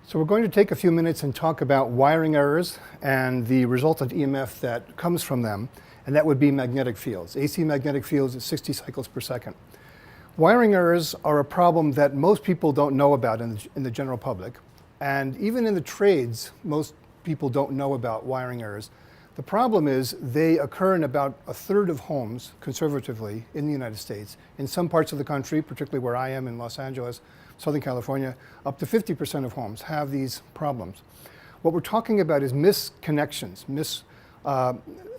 So we're going to take a few minutes and talk about wiring errors and the resultant EMF that comes from them, and that would be magnetic fields. AC magnetic fields at 60 cycles per second. Wiring errors are a problem that most people don't know about in the general public, and even in the trades, most people don't know about wiring errors. The problem is they occur in about a third of homes, conservatively, in the United States. In some parts of the country, particularly where I am in Los Angeles, Southern California, up to 50% of homes have these problems. What we're talking about is misconnections,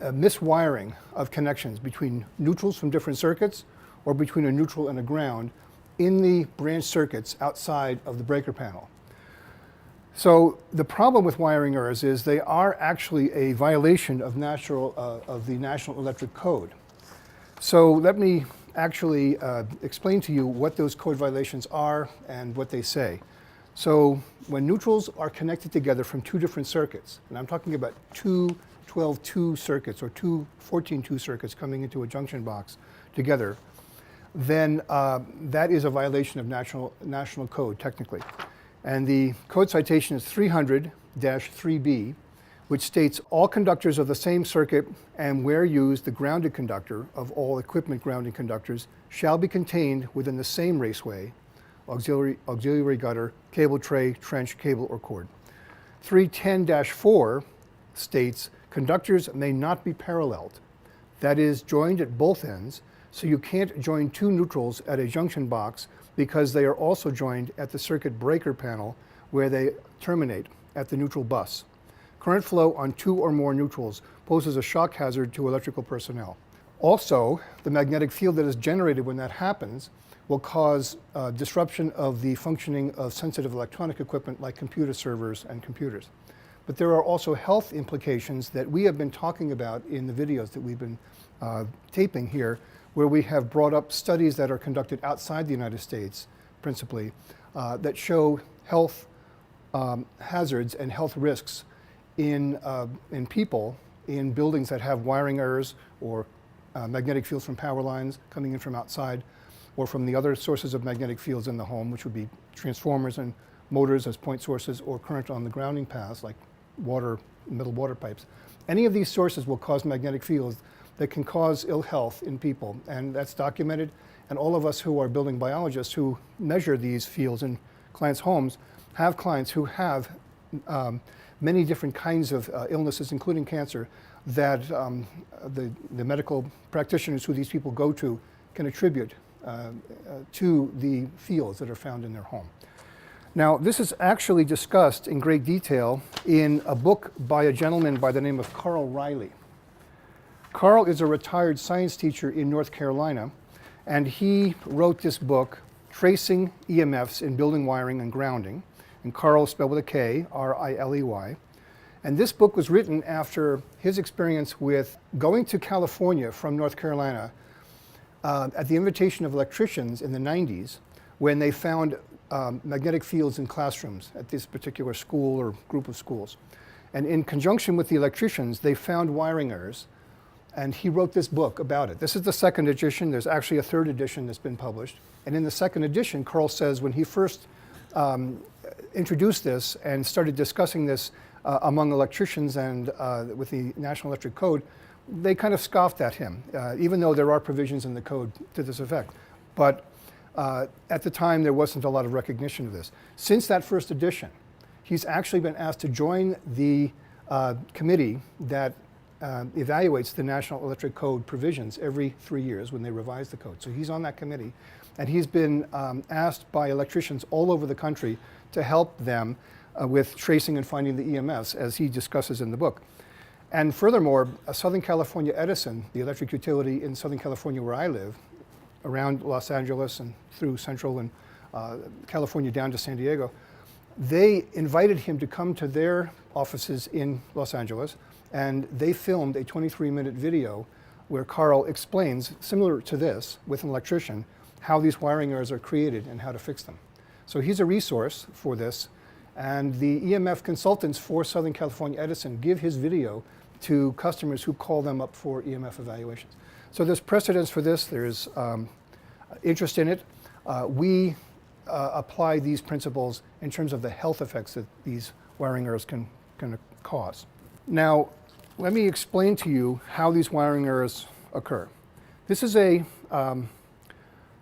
miswiring of connections between neutrals from different circuits or between a neutral and a ground in the branch circuits outside of the breaker panel. So the problem with wiring errors is they are actually a violation of the National Electric Code. So let me actually explain to you what those code violations are and what they say. So when neutrals are connected together from two different circuits, and I'm talking about two 12-2 circuits or two 14-2 circuits coming into a junction box together, then that is a violation of national code technically. And the code citation is 300-3B, which states all conductors of the same circuit and where used the grounded conductor of all equipment grounding conductors shall be contained within the same raceway, auxiliary gutter, cable tray, trench, cable, or cord. 310-4 states conductors may not be paralleled, that is joined at both ends, so you can't join two neutrals at a junction box because they are also joined at the circuit breaker panel where they terminate at the neutral bus. Current flow on two or more neutrals poses a shock hazard to electrical personnel. Also, the magnetic field that is generated when that happens will cause disruption of the functioning of sensitive electronic equipment like computer servers and computers. But there are also health implications that we have been talking about in the videos that we've been taping here, where we have brought up studies that are conducted outside the United States, principally, that show health hazards and health risks in people in buildings that have wiring errors or magnetic fields from power lines coming in from outside or from the other sources of magnetic fields in the home, which would be transformers and motors as point sources or current on the grounding paths like water, middle water pipes. Any of these sources will cause magnetic fields that can cause ill health in people, and that's documented. And all of us who are building biologists who measure these fields in clients' homes have clients who have many different kinds of illnesses, including cancer, that the medical practitioners who these people go to can attribute to the fields that are found in their home. Now, this is actually discussed in great detail in a book by a gentleman by the name of Carl Riley. Carl is a retired science teacher in North Carolina, and he wrote this book, Tracing EMFs in Building Wiring and Grounding, and Carl spelled with a K, R-I-L-E-Y. And this book was written after his experience with going to California from North Carolina at the invitation of electricians in the 90s when they found magnetic fields in classrooms at this particular school or group of schools. And in conjunction with the electricians, they found wiring errors, and he wrote this book about it. This is the second edition. There's actually a third edition that's been published. And in the second edition, Carl says when he first introduced this and started discussing this among electricians and with the National Electric Code, they kind of scoffed at him, even though there are provisions in the code to this effect. But at the time, there wasn't a lot of recognition of this. Since that first edition, he's actually been asked to join the committee that evaluates the National Electric Code provisions every 3 years when they revise the code. So he's on that committee, and he's been asked by electricians all over the country to help them with tracing and finding the EMFs, as he discusses in the book. And furthermore, Southern California Edison, the electric utility in Southern California where I live, around Los Angeles and through Central and California down to San Diego, they invited him to come to their offices in Los Angeles, and they filmed a 23-minute video where Carl explains, similar to this with an electrician, how these wiring errors are created and how to fix them. So he's a resource for this, and the EMF consultants for Southern California Edison give his video to customers who call them up for EMF evaluations. So there's precedence for this, there's interest in it. We apply these principles in terms of the health effects that these wiring errors can cause. Now, let me explain to you how these wiring errors occur. This is a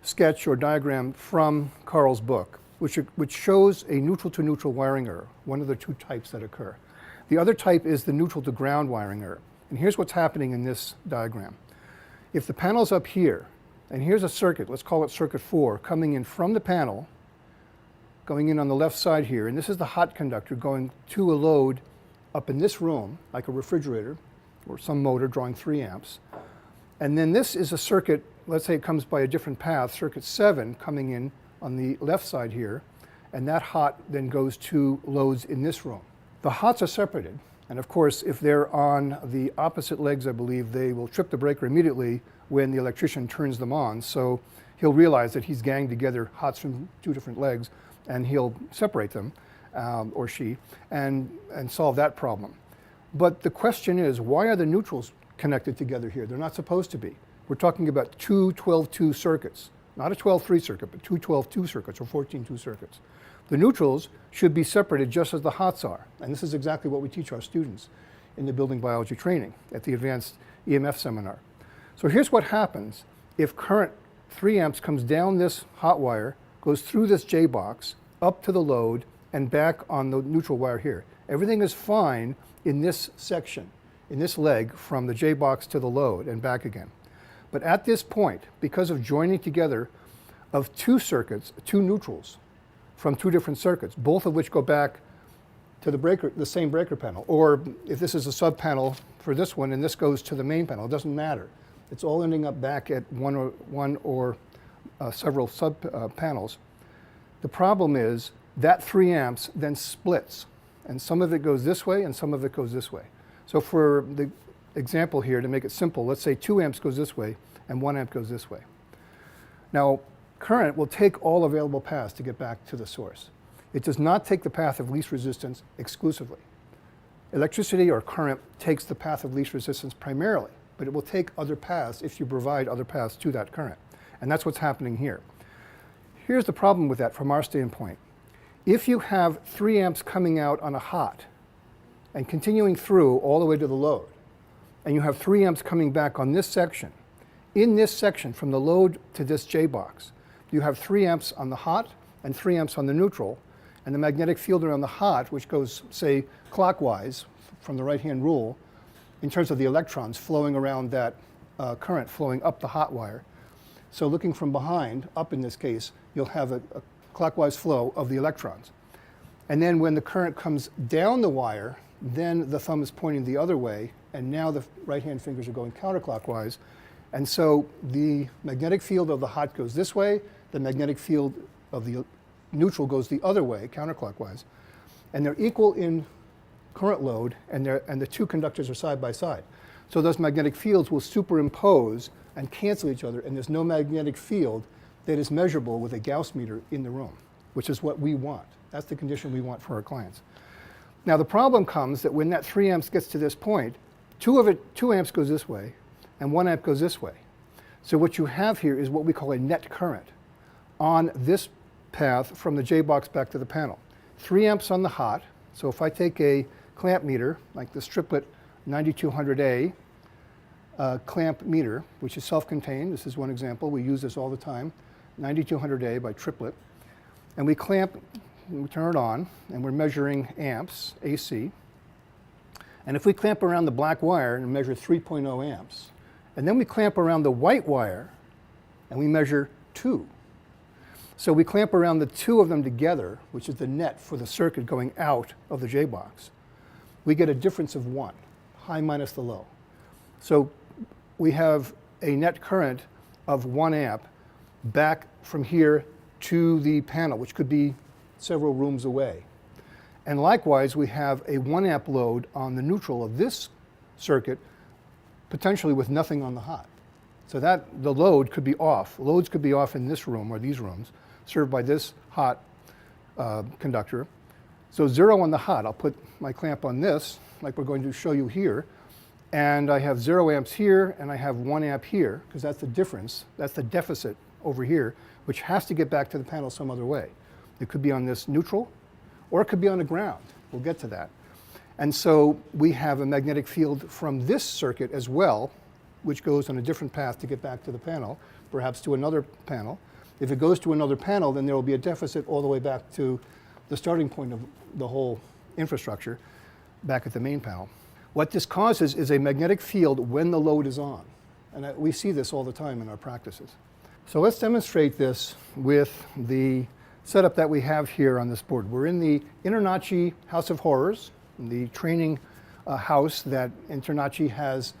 sketch or diagram from Carl's book, which shows a neutral to neutral wiring error, one of the two types that occur. The other type is the neutral to ground wiring error. And here's what's happening in this diagram. If the panel's up here, and here's a circuit, let's call it circuit 4, coming in from the panel, going in on the left side here, and this is the hot conductor going to a load up in this room, like a refrigerator or some motor drawing 3 amps. And then this is a circuit, let's say it comes by a different path, circuit 7 coming in on the left side here, and that hot then goes to loads in this room. The hots are separated, and of course, if they're on the opposite legs, I believe, they will trip the breaker immediately when the electrician turns them on. So he'll realize that he's ganged together hots from 2 different legs, and he'll separate them, or she, and solve that problem. But the question is, why are the neutrals connected together here? They're not supposed to be. We're talking about 2 12-2 circuits, not a 12-3 circuit, but 2 12-2 circuits or 14-2 circuits. The neutrals should be separated just as the hots are. And this is exactly what we teach our students in the building biology training at the advanced EMF seminar. So here's what happens if current 3 amps comes down this hot wire, goes through this J box, up to the load, and back on the neutral wire here. Everything is fine in this section, in this leg from the J box to the load and back again. But at this point, because of joining together of 2 circuits, 2 neutrals from 2 different circuits, both of which go back to the breaker, the same breaker panel, or if this is a sub panel for this one and this goes to the main panel, it doesn't matter. It's all ending up back at one or several sub panels. The problem is that 3 amps then splits, and some of it goes this way and some of it goes this way. So for the example here, to make it simple, let's say 2 amps goes this way and 1 amp goes this way. Now, current will take all available paths to get back to the source. It does not take the path of least resistance exclusively. Electricity or current takes the path of least resistance primarily, but it will take other paths if you provide other paths to that current. And that's what's happening here. Here's the problem with that from our standpoint. If you have 3 amps coming out on a hot and continuing through all the way to the load, and you have 3 amps coming back on this section, in this section from the load to this J box, you have 3 amps on the hot and 3 amps on the neutral, and the magnetic field around the hot, which goes, say, clockwise from the right-hand rule, in terms of the electrons flowing around that current flowing up the hot wire. So looking from behind, up in this case, you'll have a clockwise flow of the electrons. And then when the current comes down the wire, then the thumb is pointing the other way, and now the right-hand fingers are going counterclockwise. And so the magnetic field of the hot goes this way, the magnetic field of the neutral goes the other way, counterclockwise. And they're equal in current load, and the 2 conductors are side by side. So those magnetic fields will superimpose and cancel each other, and there's no magnetic field that is measurable with a Gauss meter in the room, which is what we want. That's the condition we want for our clients. Now the problem comes that when that 3 amps gets to this point, 2 amps goes this way, and 1 amp goes this way. So what you have here is what we call a net current on this path from the J box back to the panel. 3 amps on the hot. So if I take a clamp meter, like this triplet 9200A clamp meter, which is self-contained, this is one example, we use this all the time, 9200A by triplet, and we clamp, we turn it on, and we're measuring amps, AC. And if we clamp around the black wire and measure 3.0 amps, and then we clamp around the white wire and we measure 2. So we clamp around the 2 of them together, which is the net for the circuit going out of the J box. We get a difference of 1, high minus the low. So we have a net current of 1 amp back from here to the panel, which could be several rooms away. And likewise, we have a 1 amp load on the neutral of this circuit, potentially with nothing on the hot. So that the load could be off. Loads could be off in this room or these rooms, served by this hot conductor. So 0 on the hot. I'll put my clamp on this, like we're going to show you here, and I have 0 amps here, and I have 1 amp here, because that's the difference. That's the deficit over here, which has to get back to the panel some other way. It could be on this neutral, or it could be on the ground. We'll get to that. And so we have a magnetic field from this circuit as well, which goes on a different path to get back to the panel, perhaps to another panel. If it goes to another panel, then there will be a deficit all the way back to the starting point of the whole infrastructure, back at the main panel. What this causes is a magnetic field when the load is on. And we see this all the time in our practices. So let's demonstrate this with the setup that we have here on this board. We're in the InterNACHI House of Horrors, the training house that InterNACHI has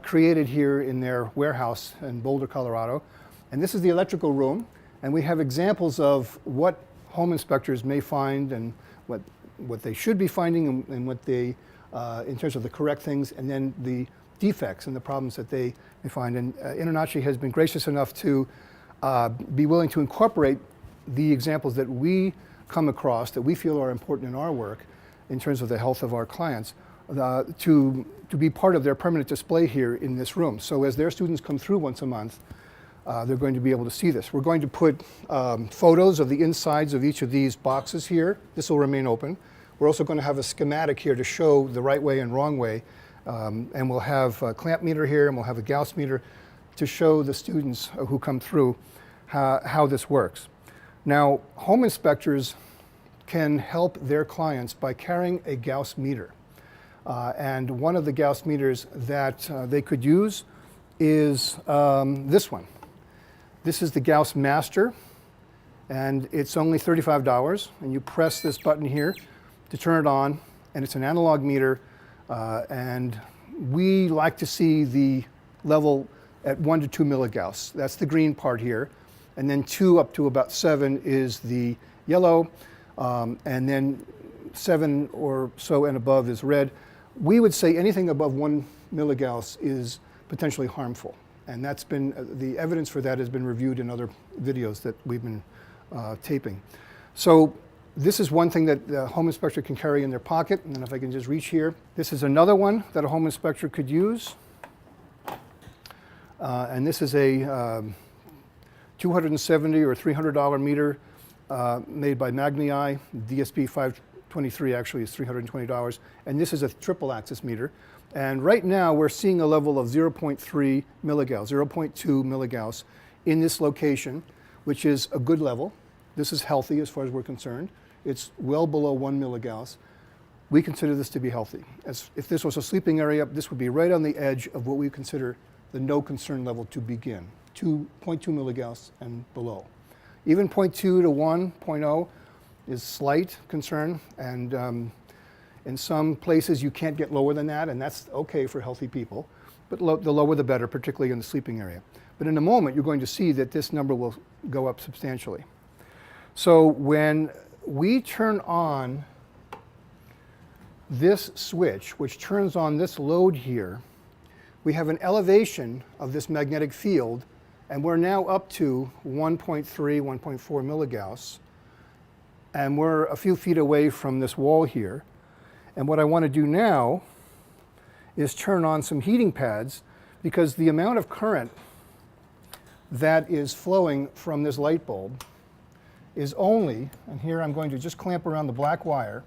created here in their warehouse in Boulder, Colorado. And this is the electrical room. And we have examples of what home inspectors may find and what they should be finding and what they, in terms of the correct things, and then the defects and the problems that they find. And InterNACHI has been gracious enough to be willing to incorporate the examples that we come across that we feel are important in our work in terms of the health of our clients to be part of their permanent display here in this room. So as their students come through once a month, they're going to be able to see this. We're going to put photos of the insides of each of these boxes here. This will remain open. We're also going to have a schematic here to show the right way and wrong way. And we'll have a clamp meter here, and we'll have a Gauss meter to show the students who come through how this works. Now, home inspectors can help their clients by carrying a Gauss meter. And one of the Gauss meters that they could use is this one. This is the Gauss Master, and it's only $35. And you press this button here to turn it on, and it's an analog meter. And we like to see the level at 1 to 2 milligauss. That's the green part here. And then 2 up to about 7 is the yellow. And then 7 or so and above is red. We would say anything above 1 milligauss is potentially harmful. And that's been, the evidence for that has been reviewed in other videos that we've been taping. So this is one thing that the home inspector can carry in their pocket. And then if I can just reach here, this is another one that a home inspector could use. And this is a $270 or $300 meter made by Maggie I DSP523 actually is $320. And this is a triple axis meter. And right now we're seeing a level of 0.3 milligauss, 0.2 milligauss in this location, which is a good level. This is healthy as far as we're concerned. It's well below 1 milligauss. We consider this to be healthy. If this was a sleeping area, this would be right on the edge of what we consider the no concern level to begin, 0.2 milligauss and below. Even 0.2 to 1.0 is slight concern, and in some places you can't get lower than that, and that's okay for healthy people, but the lower the better, particularly in the sleeping area. But in a moment you're going to see that this number will go up substantially. So when we turn on this switch, which turns on this load here, we have an elevation of this magnetic field, and we're now up to 1.3, 1.4 milligauss, and we're a few feet away from this wall here. And what I want to do now is turn on some heating pads, because the amount of current that is flowing from this light bulb is only, and here I'm going to just clamp around the black wire,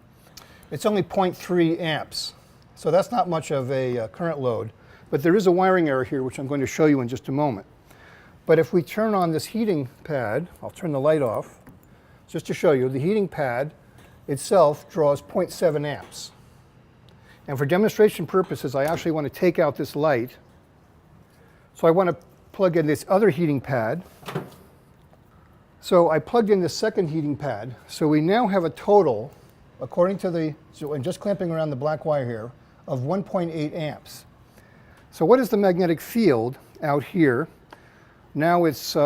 it's only 0.3 amps. So that's not much of a current load, but there is a wiring error here, which I'm going to show you in just a moment. But if we turn on this heating pad, I'll turn the light off, just to show you, the heating pad itself draws 0.7 amps. And for demonstration purposes, I actually want to take out this light. So I want to plug in this other heating pad. So I plugged in this second heating pad. So we now have a total, according to the, so I'm just clamping around the black wire here, of 1.8 amps. So what is the magnetic field out here? Now it's 2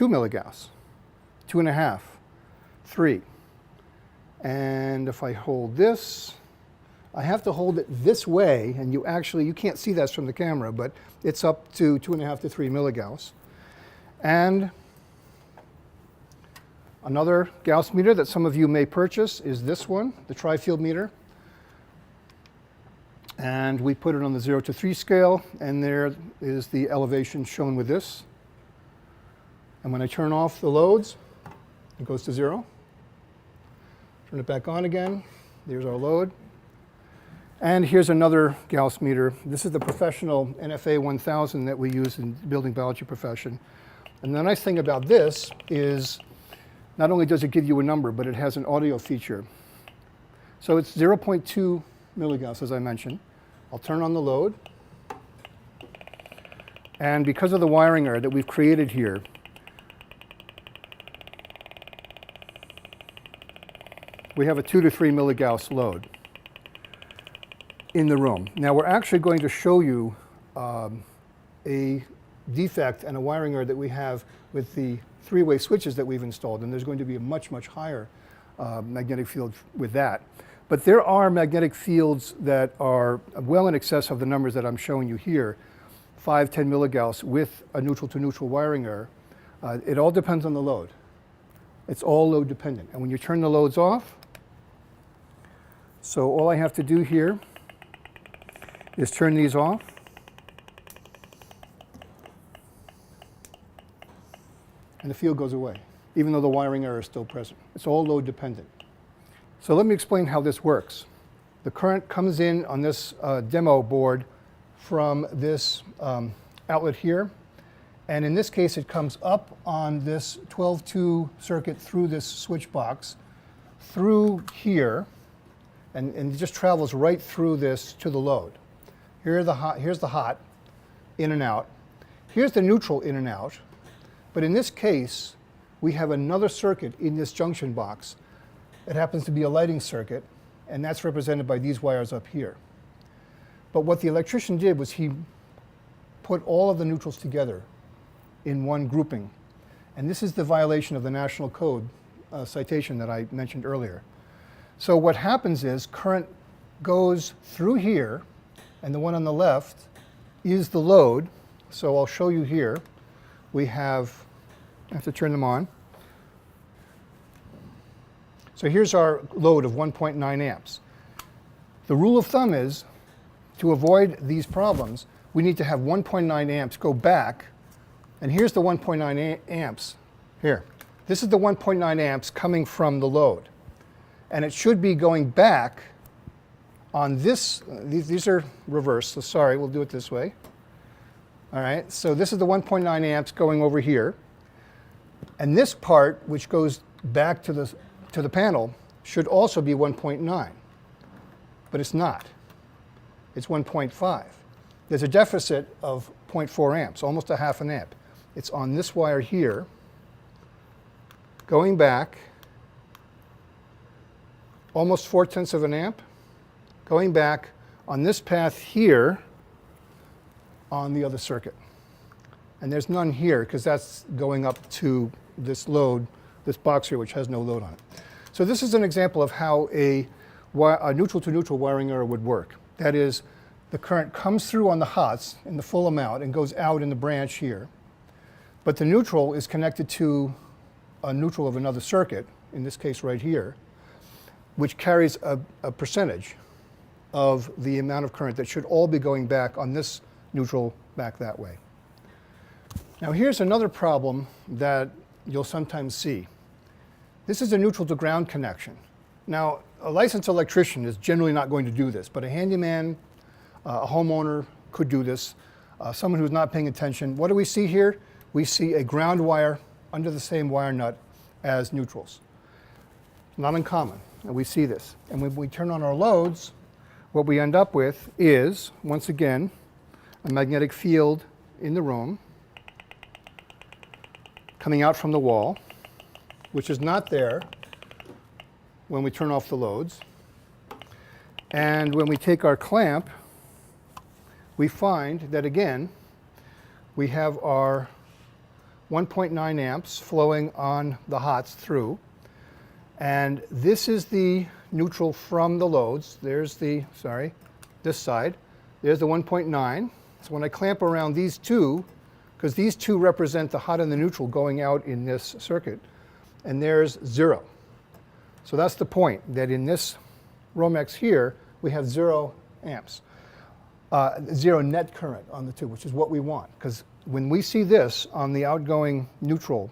milligauss, 2.5, 3. And if I hold this, I have to hold it this way, and you can't see that from the camera, but it's up to 2.5 to 3 milligauss. And another Gauss meter that some of you may purchase is this one, the Trifield meter. And we put it on the 0 to 3 scale, and there is the elevation shown with this. And when I turn off the loads, it goes to 0. Turn it back on again. There's our load. And here's another Gauss meter. This is the professional NFA 1000 that we use in the building biology profession. And the nice thing about this is not only does it give you a number, but it has an audio feature. So it's 0.2 milligauss, as I mentioned. I'll turn on the load. And because of the wiring error that we've created here, we have a 2 to 3 milligauss load in the room. Now we're actually going to show you a defect and a wiring error that we have with the three-way switches that we've installed, and there's going to be a much, much higher magnetic field with that. But there are magnetic fields that are well in excess of the numbers that I'm showing you here, 5, 10 milligauss with a neutral-to-neutral wiring error. It all depends on the load. It's all load dependent. And when you turn the loads off, so all I have to do here is turn these off. And the field goes away, even though the wiring error is still present. It's all load dependent. So let me explain how this works. The current comes in on this demo board from this outlet here. And in this case, it comes up on this 12-2 circuit through this switch box, through here, and it just travels right through this to the load. Here's the hot, in and out. Here's the neutral, in and out. But in this case, we have another circuit in this junction box. It happens to be a lighting circuit, and that's represented by these wires up here. But what the electrician did was he put all of the neutrals together in one grouping. And this is the violation of the National Code citation that I mentioned earlier. So what happens is current goes through here, and the one on the left is the load. So I'll show you here. We have, I have to turn them on. So here's our load of 1.9 amps. The rule of thumb is, to avoid these problems, we need to have 1.9 amps go back, and here's the 1.9 amps here. This is the 1.9 amps coming from the load. And it should be going back on this, these are reversed, so sorry, we'll do it this way. All right, so this is the 1.9 amps going over here. And this part, which goes back to the panel, should also be 1.9. But it's not. It's 1.5. There's a deficit of 0.4 amps, almost a half an amp. It's on this wire here, going back almost 0.4 of an amp, going back on this path here on the other circuit. And there's none here because that's going up to this load, this box here, which has no load on it. So this is an example of how a neutral-to-neutral wiring error would work. That is, the current comes through on the hots in the full amount and goes out in the branch here. But the neutral is connected to a neutral of another circuit, in this case right here, which carries a percentage of the amount of current that should all be going back on this neutral back that way. Now here's another problem that you'll sometimes see. This is a neutral to ground connection. Now a licensed electrician is generally not going to do this, but a handyman, a homeowner could do this. Someone who's not paying attention. What do we see here? We see a ground wire under the same wire nut as neutrals. Not uncommon, and we see this. And when we turn on our loads, what we end up with is, once again, a magnetic field in the room coming out from the wall, which is not there when we turn off the loads. And when we take our clamp, we find that, again, we have our 1.9 amps flowing on the hots through. And this is the neutral from the loads. There's the, sorry, this side. There's the 1.9. So when I clamp around these two, because these two represent the hot and the neutral going out in this circuit, and there's 0. So that's the point, that in this Romex here, we have 0 amps. 0 net current on the two, which is what we want. Because when we see this on the outgoing neutral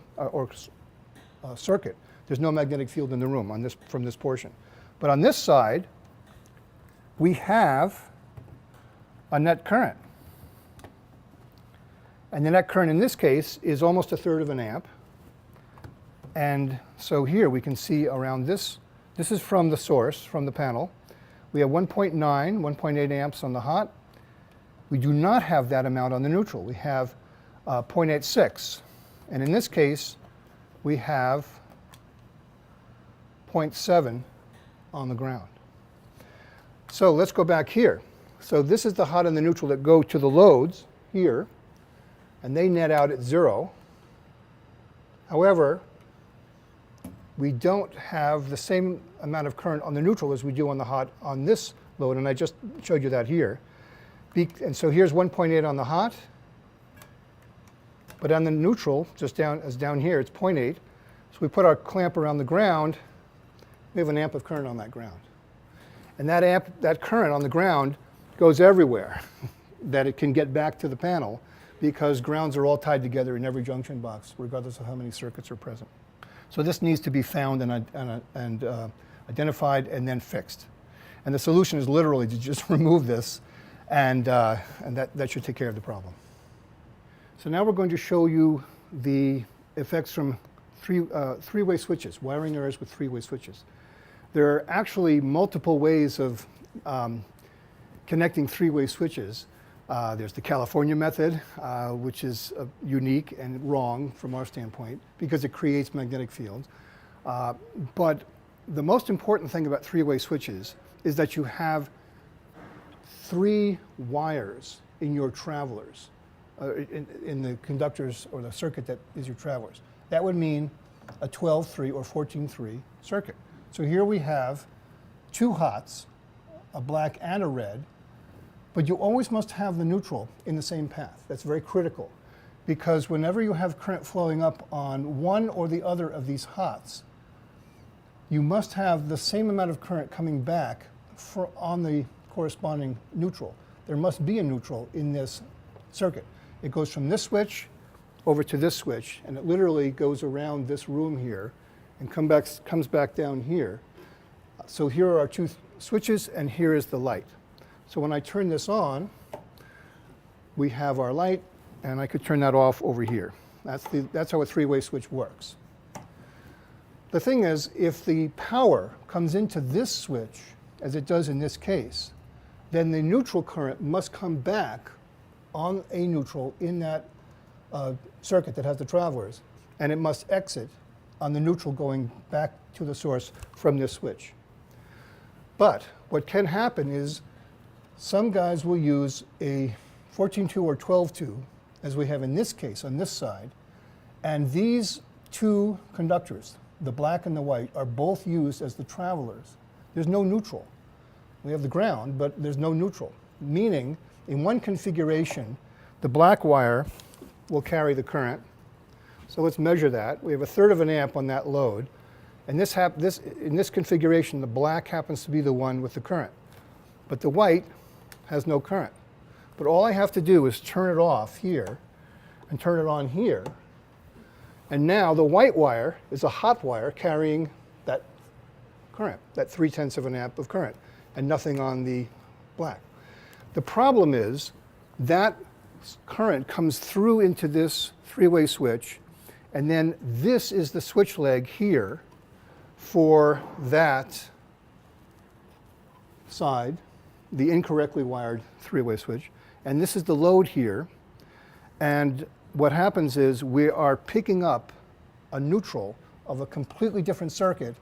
circuit, There's no magnetic field in the room on this, from this portion. But on this side, we have a net current. And the net current in this case is almost 1/3 of an amp. And so here we can see around this, this is from the source, from the panel. We have 1.9, 1.8 amps on the hot. We do not have that amount on the neutral. We have 0.86. And in this case, we have 0.7 on the ground. So let's go back here. So this is the hot and the neutral that go to the loads here, and they net out at 0. However, we don't have the same amount of current on the neutral as we do on the hot on this load, and I just showed you that here. And so here's 1.8 on the hot, but on the neutral, just down here, it's 0.8. So we put our clamp around the ground, we have an amp of current on that ground. And that current on the ground goes everywhere that it can get back to the panel, because grounds are all tied together in every junction box, regardless of how many circuits are present. So this needs to be found and identified and then fixed. And the solution is literally to just remove this, and that should take care of the problem. So now we're going to show you the effects from three-way switches, wiring errors with three-way switches. There are actually multiple ways of connecting three-way switches. There's the California method, which is unique and wrong from our standpoint because it creates magnetic fields. But the most important thing about three-way switches is that you have 3 wires in your travelers, in the conductors or the circuit that is your travelers. That would mean a 12-3 or 14-3 circuit. So here we have 2 hots, a black and a red, but you always must have the neutral in the same path. That's very critical, because whenever you have current flowing up on one or the other of these hots, you must have the same amount of current coming back on the corresponding neutral. There must be a neutral in this circuit. It goes from this switch over to this switch, and it literally goes around this room here and comes back down here. So here are our 2 switches, and here is the light. So when I turn this on, we have our light, and I could turn that off over here. That's how a three-way switch works. The thing is, if the power comes into this switch, as it does in this case, then the neutral current must come back on a neutral in that circuit that has the travelers, and it must exit on the neutral going back to the source from this switch. But what can happen is some guys will use a 14-2 or 12-2, as we have in this case on this side, and these 2 conductors, the black and the white, are both used as the travelers. There's no neutral. We have the ground, but there's no neutral, meaning in one configuration, the black wire will carry the current. So let's measure that. We have 1/3 of an amp on that load. And in this configuration, the black happens to be the one with the current. But the white has no current. But all I have to do is turn it off here and turn it on here. And now the white wire is a hot wire carrying that current, that 0.3 of an amp of current, and nothing on the black. The problem is that current comes through into this three-way switch, and then this is the switch leg here for that side, the incorrectly wired three-way switch, and this is the load here. And what happens is we are picking up a neutral of a completely different circuit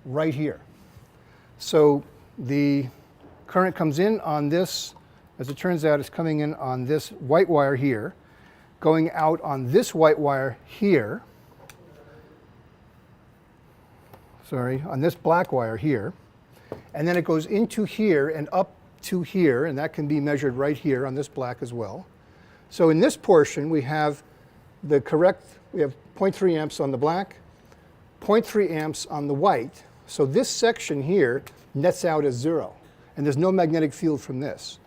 right here. So the current comes in on this, as it turns out, it's coming in on this white wire here, going out on this white wire here, on this black wire here, and then it goes into here and up to here, and that can be measured right here on this black as well. So in this portion, we have the correct, we have 0.3 amps on the black, 0.3 amps on the white. So this section here nets out as 0, and there's no magnetic field from this.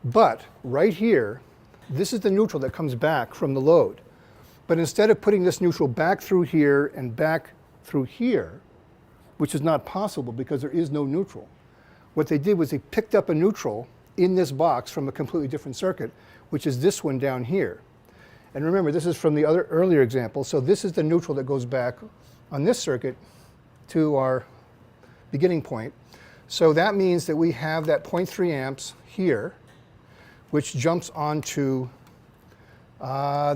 But right here, this is the neutral that comes back from the load. But instead of putting this neutral back through here and back through here, which is not possible because there is no neutral. What they did was they picked up a neutral in this box from a completely different circuit, which is this one down here. And remember, this is from the earlier example, so this is the neutral that goes back on this circuit to our beginning point. So that means that we have that 0.3 amps here, which jumps onto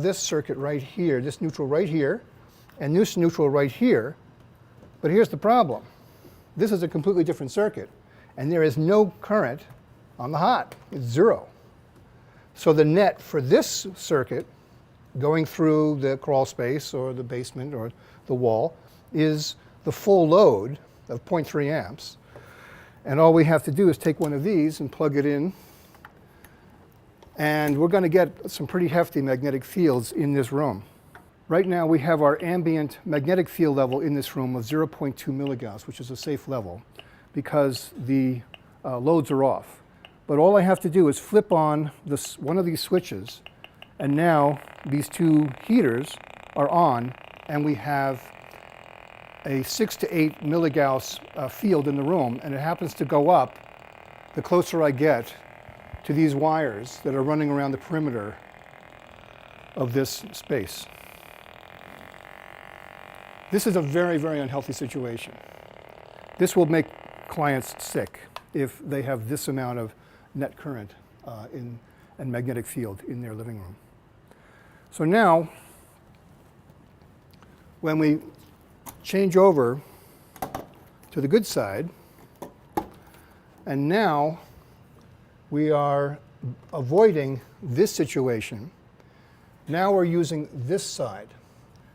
this circuit right here, this neutral right here, and this neutral right here. But here's the problem. This is a completely different circuit, and there is no current on the hot. It's zero. So the net for this circuit going through the crawl space or the basement or the wall is the full load of 0.3 amps. And all we have to do is take one of these and plug it in. And we're going to get some pretty hefty magnetic fields in this room. Right now we have our ambient magnetic field level in this room of 0.2 milligauss, which is a safe level because the loads are off. But all I have to do is flip on one of these switches, and now these two heaters are on, and we have a 6 to 8 milligauss field in the room, and it happens to go up the closer I get to these wires that are running around the perimeter of this space. This is a very, very unhealthy situation. This will make clients sick if they have this amount of net current and magnetic field in their living room. So now, when we change over to the good side, and now we are avoiding this situation. Now we're using this side.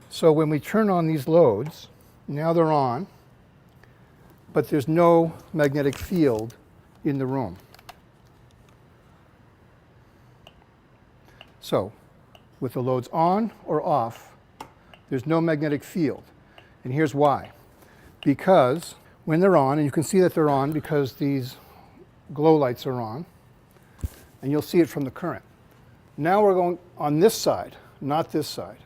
So when we turn on these loads, now they're on, but there's no magnetic field in the room. So with the loads on or off, there's no magnetic field. And here's why. Because when they're on, and you can see that they're on because these glow lights are on, and you'll see it from the current. Now we're going on this side, not this side.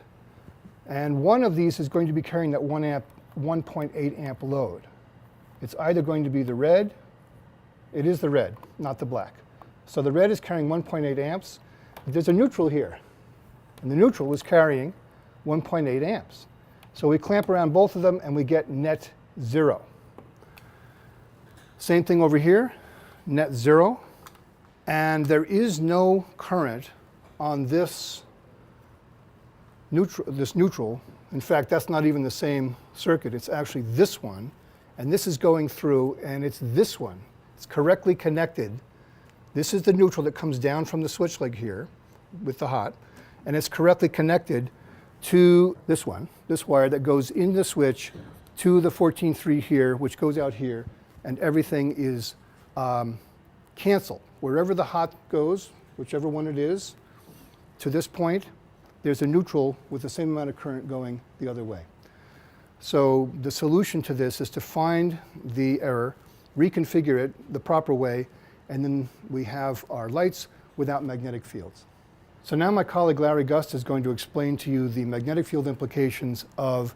And one of these is going to be carrying that 1.8 amp load. It's either going to be the red, it is the red, not the black. So the red is carrying 1.8 amps. There's a neutral here, and the neutral is carrying 1.8 amps. So we clamp around both of them and we get net zero. Same thing over here, net zero. And there is no current on this neutral. In fact, that's not even the same circuit. It's actually this one. And this is going through, and it's this one. It's correctly connected. This is the neutral that comes down from the switch leg here with the hot. And it's correctly connected to this one, this wire that goes in the switch to the 14.3 here, which goes out here. And everything is canceled. Wherever the hot goes, whichever one it is, to this point, there's a neutral with the same amount of current going the other way. So the solution to this is to find the error, reconfigure it the proper way, and then we have our lights without magnetic fields. So now my colleague Larry Gust is going to explain to you the magnetic field implications of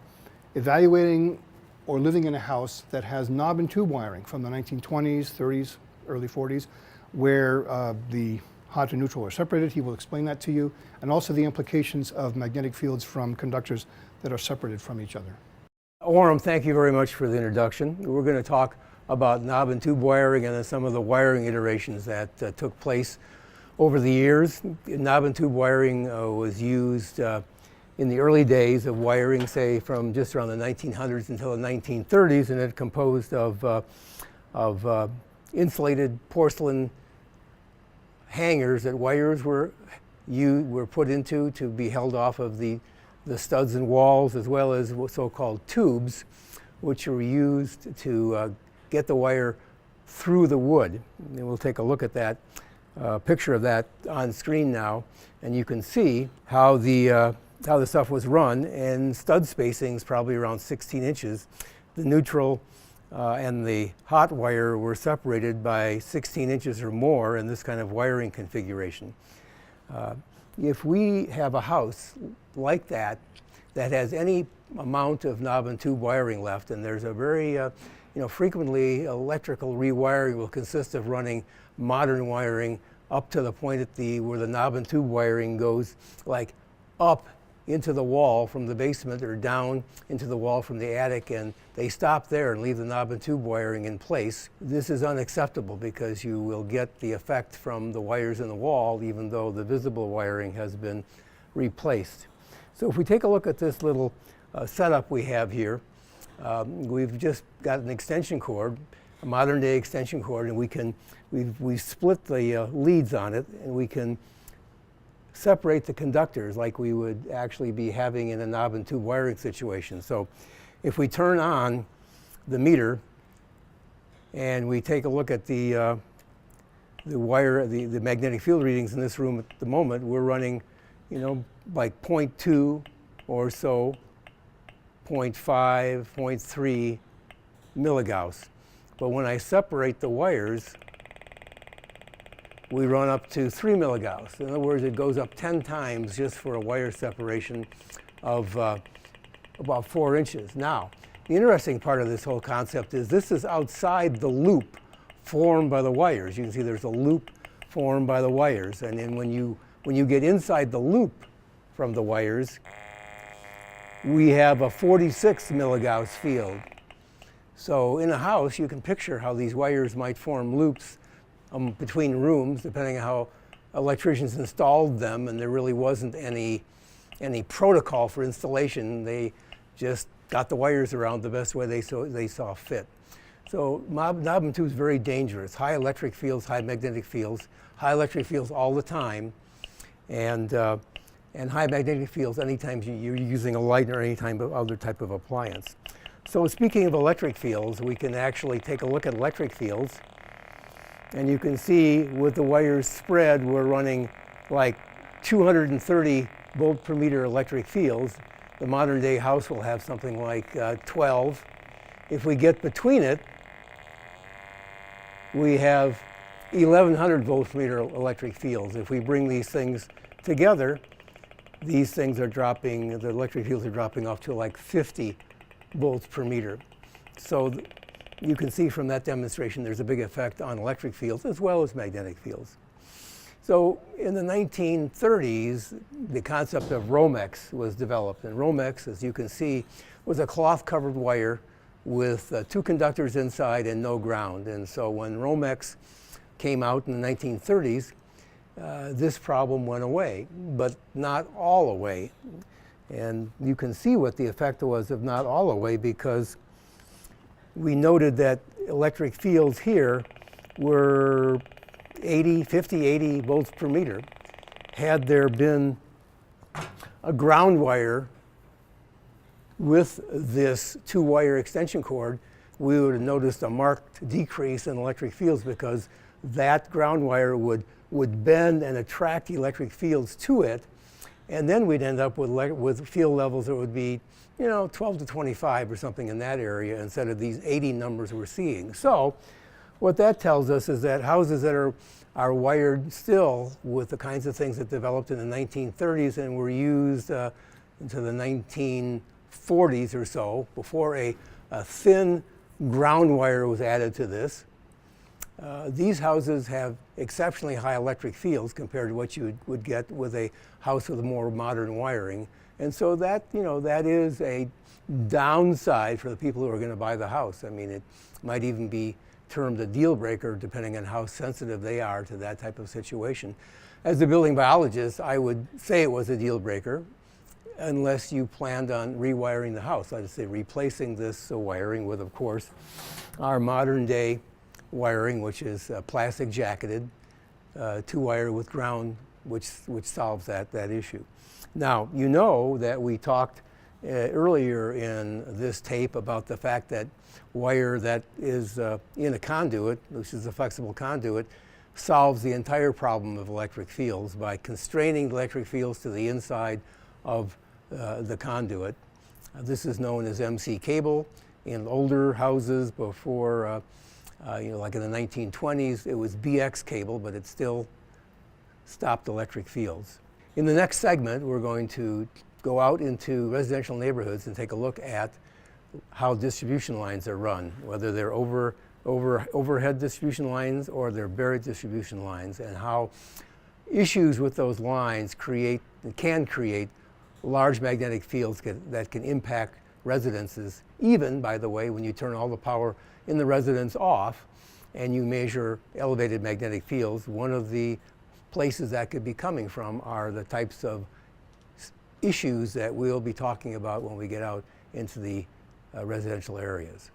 evaluating or living in a house that has knob and tube wiring from the 1920s, 30s, early 40s, where the hot and neutral are separated. He will explain that to you, and also the implications of magnetic fields from conductors that are separated from each other. Orem, thank you very much for the introduction. We're going to talk about knob and tube wiring and then some of the wiring iterations that took place over the years. Knob and tube wiring was used in the early days of wiring, say from just around the 1900s until the 1930s, and it composed of insulated porcelain hangers that wires were put into to be held off of the studs and walls, as well as so-called tubes, which were used to get the wire through the wood. And we'll take a look at that picture of that on screen now, and you can see how the stuff was run, and stud spacings probably around 16 inches. The neutral and the hot wire were separated by 16 inches or more in this kind of wiring configuration. If we have a house like that that has any amount of knob and tube wiring left. And there's a very, frequently electrical rewiring will consist of running modern wiring up to the point where the knob and tube wiring goes like up into the wall from the basement or down into the wall from the attic, and they stop there and leave the knob and tube wiring in place. This is unacceptable because you will get the effect from the wires in the wall even though the visible wiring has been replaced. So if we take a look at this little setup we have here, we've just got an extension cord, a modern day extension cord, and we've split the leads on it, and we can separate the conductors like we would actually be having in a knob and tube wiring situation. So if we turn on the meter and we take a look at the magnetic field readings in this room at the moment, we're running, like 0.2 or so, 0.5, 0.3 milligauss. But when I separate the wires, we run up to 3 milligauss. In other words, it goes up 10 times just for a wire separation of about 4 inches. Now, the interesting part of this whole concept is this is outside the loop formed by the wires. You can see there's a loop formed by the wires. And then when you get inside the loop from the wires, we have a 46 milligauss field. So in a house, you can picture how these wires might form loops between rooms, depending on how electricians installed them, and there really wasn't any protocol for installation. They just got the wires around the best way they saw fit. So knob and tube is very dangerous. High electric fields, high magnetic fields, high electric fields all the time, and high magnetic fields anytime you're using a light or any other type of appliance. So speaking of electric fields, we can actually take a look at electric fields. And you can see with the wires spread, we're running like 230 volt per meter electric fields. The modern day house will have something like 12. If we get between it, we have 1100 volt per meter electric fields. If we bring these things together, these things are dropping, the electric fields are dropping off to like 50 volts per meter. So you can see from that demonstration there's a big effect on electric fields as well as magnetic fields. So in the 1930s, the concept of Romex was developed. And Romex, as you can see, was a cloth-covered wire with 2 conductors inside and no ground. And so when Romex came out in the 1930s, this problem went away, but not all away. And you can see what the effect was of not all away, because we noted that electric fields here were 50, 80 volts per meter. Had there been a ground wire with this 2-wire extension cord, we would have noticed a marked decrease in electric fields, because that ground wire would bend and attract electric fields to it, and then we'd end up with field levels that would be 12 to 25 or something in that area instead of these 80 numbers we're seeing. So what that tells us is that houses that are wired still with the kinds of things that developed in the 1930s and were used into the 1940s or so, before a thin ground wire was added to this, these houses have exceptionally high electric fields compared to what you would get with a house with a more modern wiring. And so that, that is a downside for the people who are going to buy the house. I mean, it might even be termed a deal breaker depending on how sensitive they are to that type of situation. As a building biologist, I would say it was a deal breaker unless you planned on rewiring the house. I'd say replacing this wiring with, of course, our modern day wiring, which is plastic jacketed, 2-wire with ground, which solves that issue. Now, you know that we talked earlier in this tape about the fact that wire that is in a conduit, which is a flexible conduit, solves the entire problem of electric fields by constraining electric fields to the inside of the conduit. This is known as MC cable. In older houses before, like in the 1920s, it was BX cable, but it still stopped electric fields. In the next segment, we're going to go out into residential neighborhoods and take a look at how distribution lines are run, whether they're overhead distribution lines or they're buried distribution lines, and how issues with those lines can create large magnetic fields that can impact residences, even, by the way, when you turn all the power in the residence off and you measure elevated magnetic fields. One of the places that could be coming from are the types of issues that we'll be talking about when we get out into the residential areas.